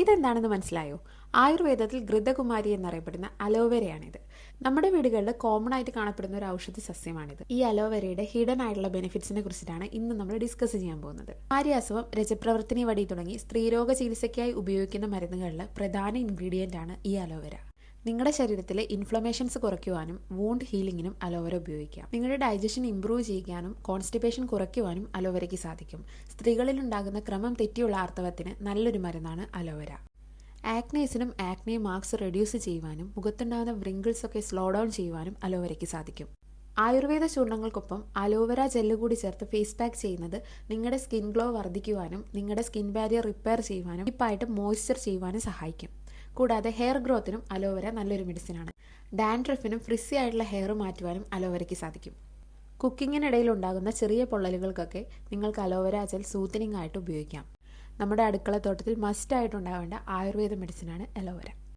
ഇതെന്താണെന്ന് മനസ്സിലായോ? ആയുർവേദത്തിൽ ഘൃതകുമാരി എന്നറിയപ്പെടുന്ന അലോവേരയാണിത്. നമ്മുടെ വീടുകളിൽ കോമൺ ആയിട്ട് കാണപ്പെടുന്ന ഒരു ഔഷധ സസ്യമാണിത്. ഈ അലോവേരയുടെ ഹിഡൻ ആയിട്ടുള്ള ബെനിഫിറ്റ്സിനെ കുറിച്ചിട്ടാണ് ഇന്ന് നമ്മൾ ഡിസ്കസ് ചെയ്യാൻ പോകുന്നത്. ആര്യാസവം, രജപ്രവർത്തനി വടി തുടങ്ങി സ്ത്രീരോഗ ചികിത്സയ്ക്കായി ഉപയോഗിക്കുന്ന മരുന്നുകളിൽ പ്രധാന ഇൻഗ്രീഡിയന്റ് ആണ് ഈ അലോവേര. നിങ്ങളുടെ ശരീരത്തിലെ ഇൻഫ്ലമേഷൻസ് കുറയ്ക്കുവാനും വൂണ്ട് ഹീലിംഗിനും അലോവേര ഉപയോഗിക്കാം. നിങ്ങളുടെ ഡൈജഷൻ ഇംപ്രൂവ് ചെയ്യാനും കോൺസ്റ്റിപ്പേഷൻ കുറയ്ക്കുവാനും അലോവേരയ്ക്ക് സാധിക്കും. സ്ത്രീകളിൽ ഉണ്ടാകുന്ന ക്രമം തെറ്റിയുള്ള ആർത്തവത്തിന് നല്ലൊരു മരുന്നാണ് അലോവേര. ആക്നേസിനും ആക്നെ മാർക്സ് റെഡ്യൂസ് ചെയ്യുവാനും മുഖത്തുണ്ടാകുന്ന വ്രിങ്കിൾസ് ഒക്കെ സ്ലോ ഡൗൺ ചെയ്യുവാനും അലോവേരയ്ക്ക് സാധിക്കും. ആയുർവേദ ചൂർണങ്ങൾക്കൊപ്പം അലോവേര ജെല്ല് കൂടി ചേർത്ത് ഫേസ് പാക്ക് ചെയ്യുന്നത് നിങ്ങളുടെ സ്കിൻ ഗ്ലോ വർദ്ധിക്കുവാനും നിങ്ങളുടെ സ്കിൻ ബാരിയർ റിപ്പയർ ചെയ്യുവാനും ഡീപ്പായിട്ട് മോയ്സ്ചർ ചെയ്യുവാനും സഹായിക്കും. കൂടാതെ ഹെയർ ഗ്രോത്തിനും അലോവേര നല്ലൊരു മെഡിസിനാണ്. ഡാൻഡ്രഫിനും ഫ്രിസി ആയിട്ടുള്ള ഹെയർ മാറ്റുവാനും അലോവേരയ്ക്ക് സാധിക്കും. കുക്കിങ്ങിനിടയിൽ ഉണ്ടാകുന്ന ചെറിയ പൊള്ളലുകൾക്കൊക്കെ നിങ്ങൾക്ക് അലോവേര ജെൽ സൂത്തനിങ് ആയിട്ട് ഉപയോഗിക്കാം. നമ്മുടെ അടുക്കളത്തോട്ടത്തിൽ മസ്റ്റായിട്ടുണ്ടാവേണ്ട ആയുർവേദ മെഡിസിനാണ് അലോവേര.